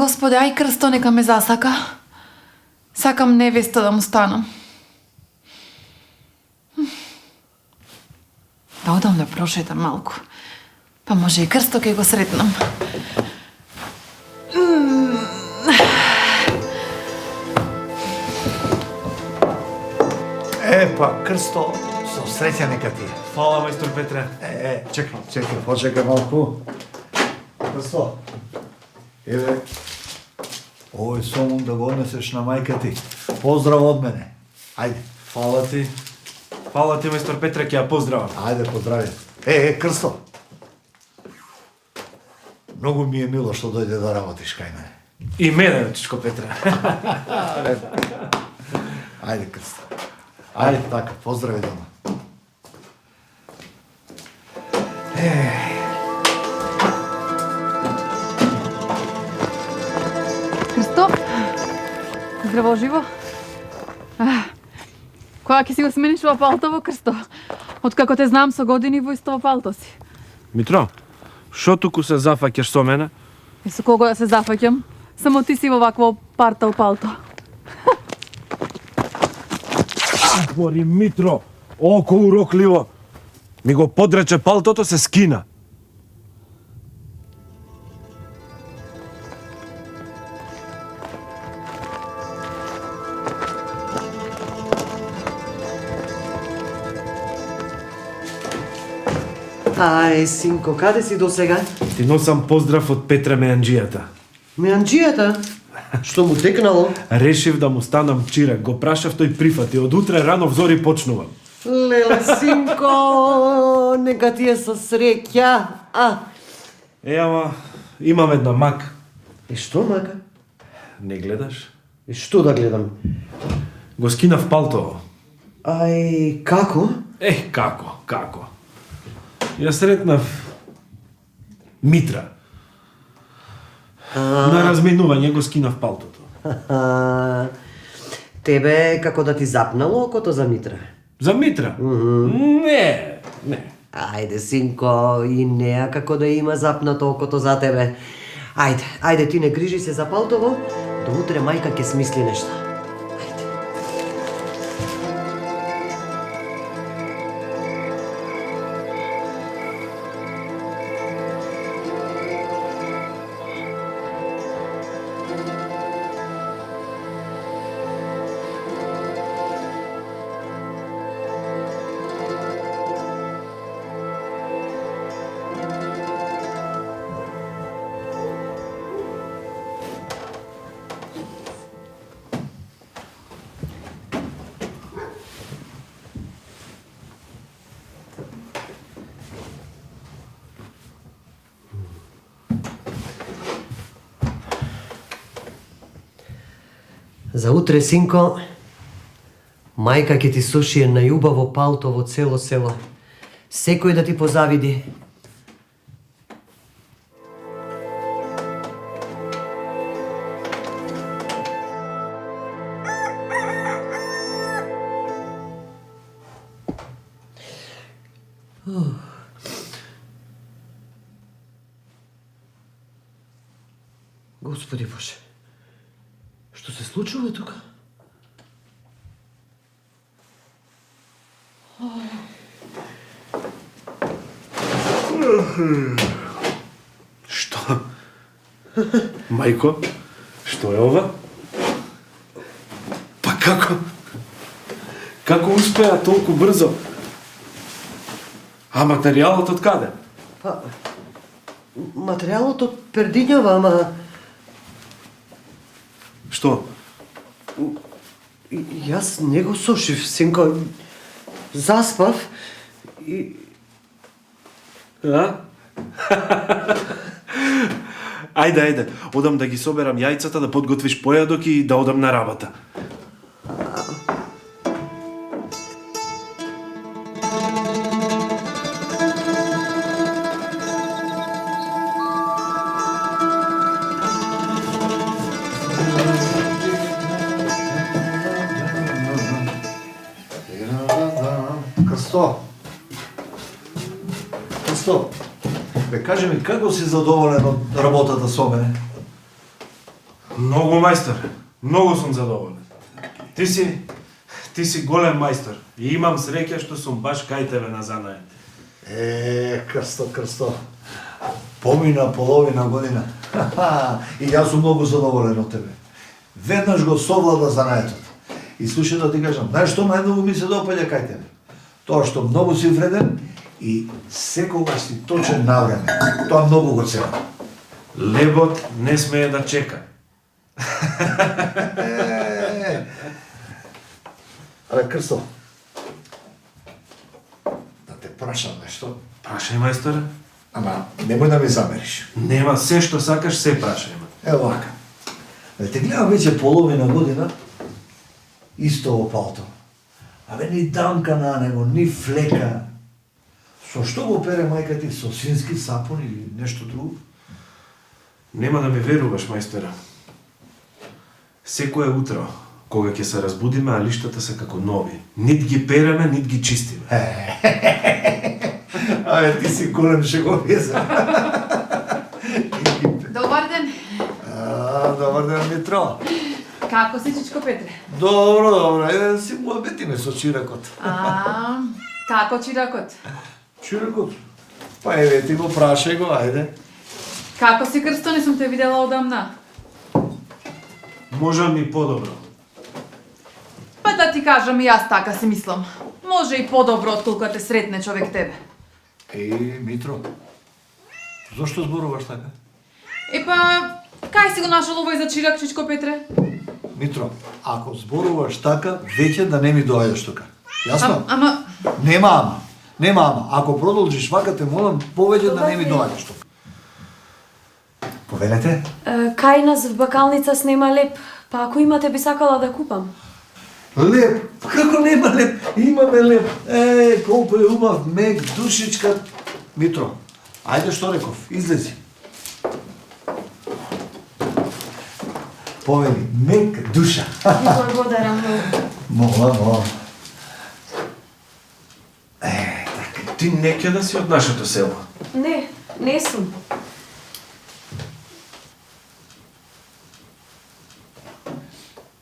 Господе, ај Крсто нека ме засака. Сакам невеста да му станам. Да одам да прошетам малку. Па може и Крсто ке го сретнам. Па, Крсто, со среќа нека ти е. Фала, мајстор Петре. Чекай, почекай малку. Крсто, еве, овој сомун да го однесеш на мајка ти. Поздрав од мене. Ајде. Фала ти. Фала ти, мајстор Петре, ќе ја поздравам. Ајде, поздрави. Крсто. Многу ми е мило што дојде да работиш кај мене. И мене, чичко Петре. Ајде, Крсто. Ајде, така, поздрави дома. Крсто? Здраво живо? Која ќе си го смениш ова палтово, Крсто? Откако те знам со години во исто палто си. Митро, шо туку се зафаќаш со мене? И со кого да се зафаќам? Само ти си во вакво партал палто. Отвори, Митро, око урокливо. Ми го подрече палтото, се скина. Ај, синко, каде си досега? Ти носам поздрав од Петре Меанџијата. Меанџијата? Што му текнало? Решив да му станам чирак, го прашав, тој прифати. Од утре рано взори почнувам. Леле, синко, нека ти е со среќа. Ама, имам една мак. И што, мака? Не гледаш? И што да гледам? Го скинав палтово. Ај, како? Како? Ја сретнав Митра. На разминување го скинав палтото. Тебе како да ти запнало окото за Митра? За Митра? Не. Ајде, синко, и неа како да има запнато окото за тебе. Ајде, ти не грижи се за палтово, до утре мајка ќе смисли нешто. Ајде. За утре, синко, мајка ќе ти сушие најубаво палто во цело село. Секој да ти позавиди. Господи Боже. Што се случува тука? Што? Мајко, што е ова? Па како? Како успеа толку брзо? А материјалот од каде? Па, материјалот од Пердињава, ама... Што? Јас не го сушив, синко. Заспав и... Ајде, одам да ги соберам јајцата, да подготвиш појадок и да одам на работа. Крсто, бе кажи ми, како си задоволен од работата со мене? Многу мајстор, многу сум задоволен. Ти си голем мајстор и имам среќа што сум баш кај тебе на занаед. Крсто. Помина половина година. И јас сум многу задоволен од тебе. Веднаш го совлада занаетот. И слушай да ти кажам, знаеш што најмногу ми се допаѓа кај тебе? Тоа што многу си вреден и секогаш си точен на време. Тоа многу го ценам. Лебот не смее да чека. Абе, Крсто, да те прашам нешто, Прашај, мајсторе. ама немој да ми замериш. Нема, се што сакаш, се прашај. Ево вака. Те гледам веќе половина година, исто во палто. Абе, ни дамка на него, ни флека. Со што го пере мајка ти, со свински сапун или нешто друго? Нема да ми веруваш, мајсторе. Секое утро, кога ќе се разбудиме, а лиштата се како нови. Нит ги переме, нит ги чистиме. Абе, ти си голем шеговезен. Добар ден. Добар ден, Митро. Како си, Чичко Петре? Добро, си му обетиме со чиракот. Како чиракот? Чиракот? Па еве, ти го прашај го, ајде. Како си, Крсто, не сум те видела одамна? Можам и подобро. Па да ти кажам, и јас така си мислам. Може и подобро отколку те сретне човек тебе. Митро, зошто зборуваш така? Па, кај си го нашол овој за чирак, Чичко Петре? Митро, ако зборуваш така, веќе да не ми доаѓаш тука. Јасно? Ама... Нема ама. Ако продолжиш вака, те молам повеќе да не ми доаѓаш тука. Повелете? Кај нас в бакалница снема леп, па ако имате би сакала да купам. Леп? Како нема леп? Имаме леп. Колку е убав, мек, душичка. Митро, ајде што реков, излези. Повели, мек душа. Благодарам многу. Мола. Ти не ќе да си од нашето село. Не сум.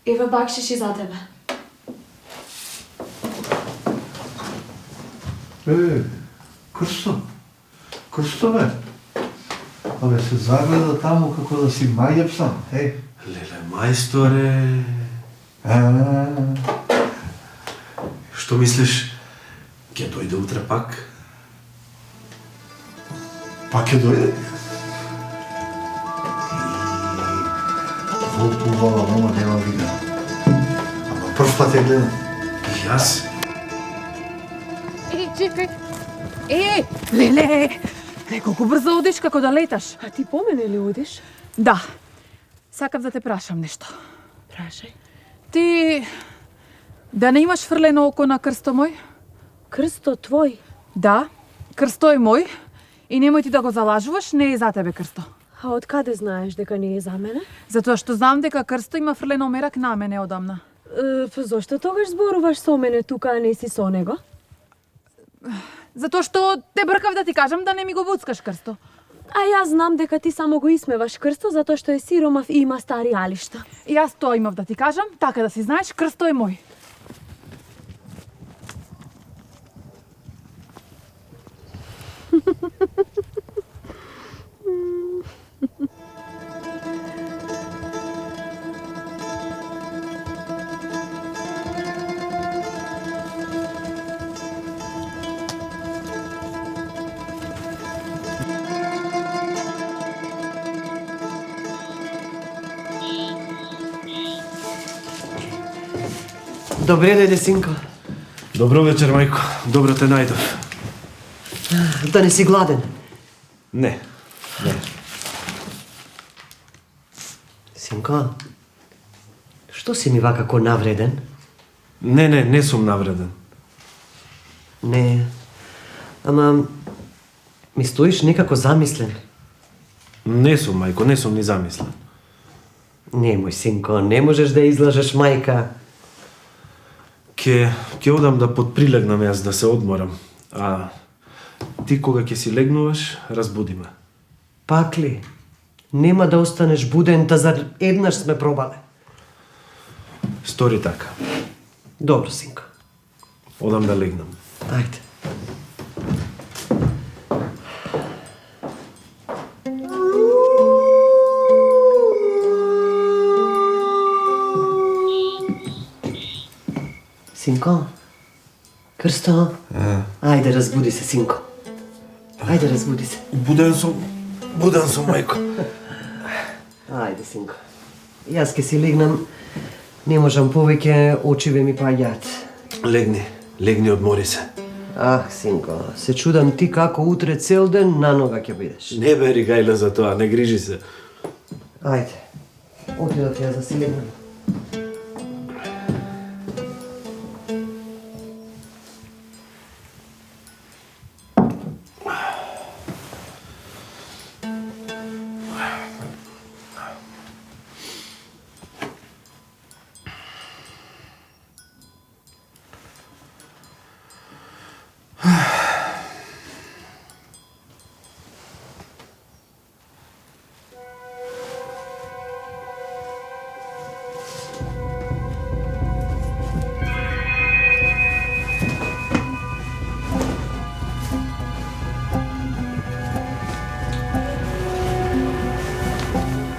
Еве бакшиши за тебе. Крсто бе. Абе се загледа таму како да си мајепсан, Леле, мајсторе... Што мислиш, ќе дојде утре пак? Па ќе дојде. Волку убава мома нема видена. Ама прв пат ја гледам. И јас? Чекај. Леле! Колку брзо одиш како да леташ. А ти по мене ли одиш? Да. Сакав да те прашам нешто. Прашај. Ти... да не имаш фрлено око на Крсто мој? Крсто твој? Да, Крсто е мој. И немој ти да го залажуваш, не е за тебе Крсто. А од каде знаеш дека не е за мене? Затоа што знам дека Крсто има фрлено мерак на мене одамна. Зошто тогаш зборуваш со мене тука, а не си со него? Затоа што те бркав да ти кажам да не ми го буцкаш Крсто. А јас знам дека ти само го исмеваш Крсто затоа што е сиромав и има стари алишта. И јас тоа имав да ти кажам, така да си знаеш, Крсто е мој. Добре дојде, синко. Добро вечер, мајко. Добро те најдов. Да не си гладен. Не. Синко, што си ми вакако навреден? Не сум навреден. Не, ама ми стоиш некако замислен. Не сум, мајко, не сум ни замислен. Немој, синко, не можеш да излажеш мајка. Ќе одам да подприлегнам јас да се одморам. А ти кога ќе си легнуваш, разбуди ме. Пак ли? Нема да останеш буден, та зар еднаш сме пробале. Стори така. Добро, синко. Одам да легнам. Ајде. Синко? Крсто? Ајде, разбуди се, синко. Ајде, разбуди се. Буден сум, мајко. Ајде, синко. Јас ке си легнам. Не можам повеќе, очиве ми паѓаат. Легни, одмори се. Ах, синко, се чудам ти како утре цел ден на нога ќе бидеш. Не бери гајла за тоа, не грижи се. Ајде. Отидов ја за си легнам.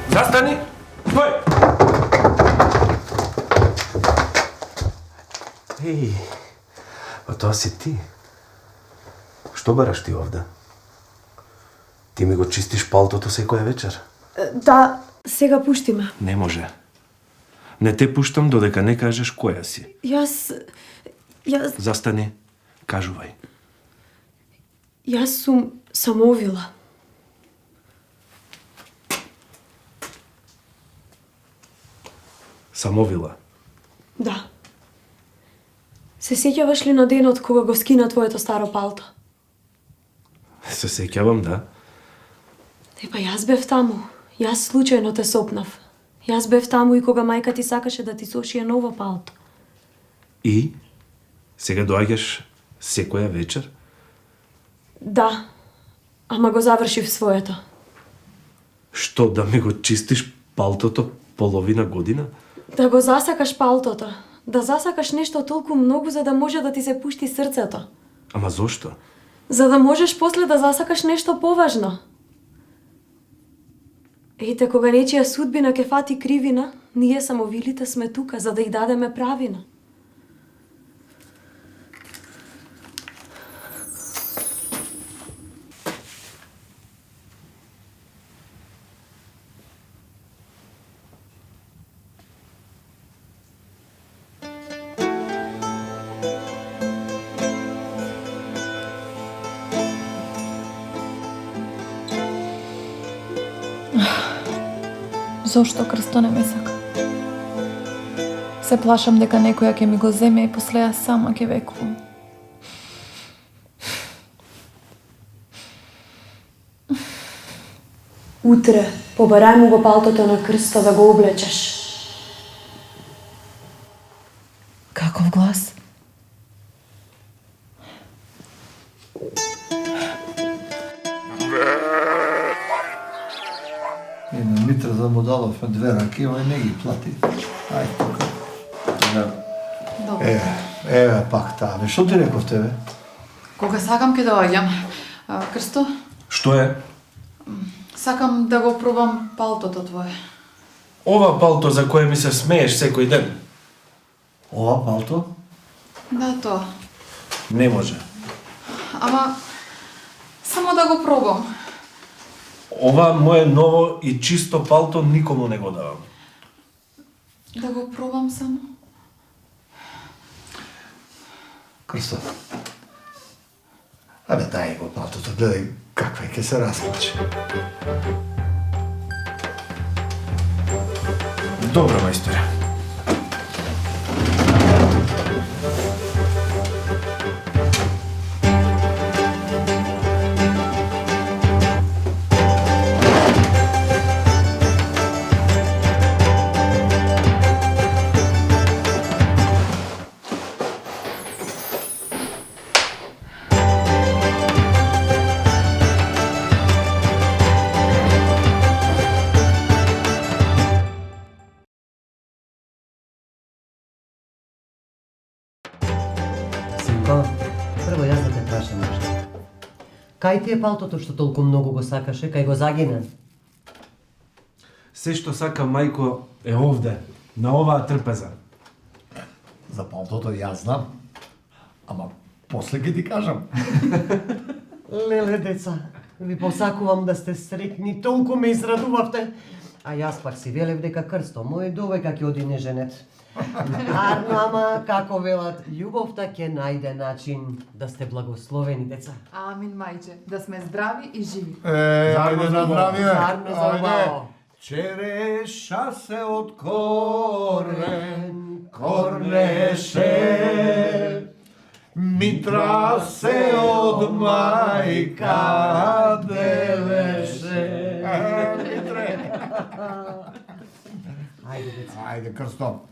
Застани! Стој! Еј, па тоа си ти. Што бараш ти овде? Ти ми го чистиш палтото секоја вечер? Да, сега пушти ме. Не може. Не те пуштам додека не кажеш која си. Јас Застани, кажувај. сум самовила. Самовила. Да. Се сеќаваш ли на денот кога го скина твоето старо палто? Се сеќавам, да. Па јас бев таму. Јас случајно те сопнав. Јас бев таму и кога мајка ти сакаше да ти сошие ново палто. И? Сега доаѓаш секоја вечер? Да, ама го завршив своето. Што, да ми го чистиш палтото половина година? Да го засакаш палтото. Да засакаш нешто толку многу за да може да ти се пушти срцето. Ама зошто? За да можеш после да засакаш нешто поважно. Ете, кога нечија судбина ке фати кривина, ние самовилите сме тука за да й дадеме правина. Зошто Крсто не ме сака? Се плашам дека некоја ќе ми го земе и после јас сама ќе векувам. Утре, побарај му го палтото на Крсто да го облечеш. Каков глас? И на Митра да му дадовме 2 раки, овој не ги плати. Ајде тука. Добро. Еве пак таа. Што ти реков тебе? Кога сакам ќе доаѓам. Крсто, Што е? сакам да го пробам палтото твое. Ова палто за кое ми се смееш секој ден? Ова палто? Да, тоа. Не може. Ама, само да го пробам. Ова мое ново и чисто палто никому не го давам. Да го пробам само. Крсто. Абе, дај го палтото, гледај каква е, ке се расплаче. Добро, мајсторе. Синко, прво јас да те прашам нешто. Кај ти е палтото што толку многу го сакаше, кај го загина? Се што сака мајко е овде, на оваа трпеза. За палтото јас знам. Ама после ќе ти кажам. Леле, деца, ви посакувам да сте среќни, толку ме израдувавте. А јас пак си велев дека Крсто, мој довека ќе оди неженет. Арно, ама, како велат, љубовта ќе најде начин да сте благословени, деца. Амин, мајче, да сме здрави и живи. Ајде на здравие. Зарно за убаво. Череша се од корен, корнеше. Митра се од мајка делеше. Ајде, деца. Ајде, Крсто.